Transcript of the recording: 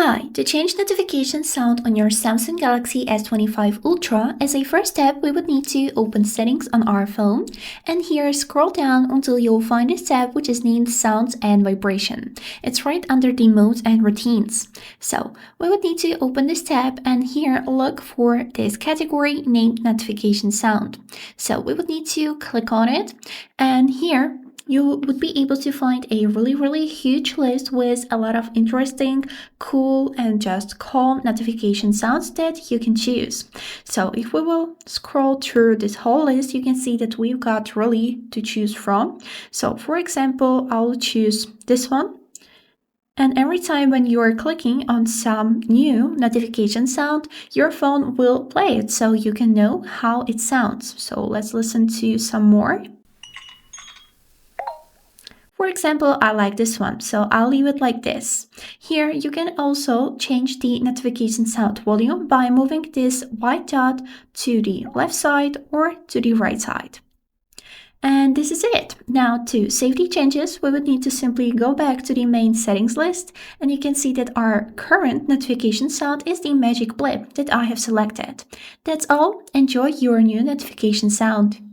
Hi, to change notification sound on your Samsung Galaxy S25 Ultra, as a first step, we would need to open settings on our phone and here scroll down until you'll find this tab which is named Sounds and Vibration. It's right under the Modes and Routines. So we would need to open this tab and here look for this category named Notification Sound. So we would need to click on it and here you would be able to find a really huge list with a lot of interesting, cool, and just calm notification sounds that you can choose. So if we will scroll through this whole list, you can see that we've got really to choose from. So for example, I'll choose this one. And every time when you are clicking on some new notification sound, your phone will play it so you can know how it sounds. So let's listen to some more. For example, I like this one, so I'll leave it like this. Here you can also change the notification sound volume by moving this white dot to the left side or to the right side. And this is it. Now to save the changes, we would need to simply go back to the main settings list and you can see that our current notification sound is the magic blip that I have selected. That's all. Enjoy your new notification sound.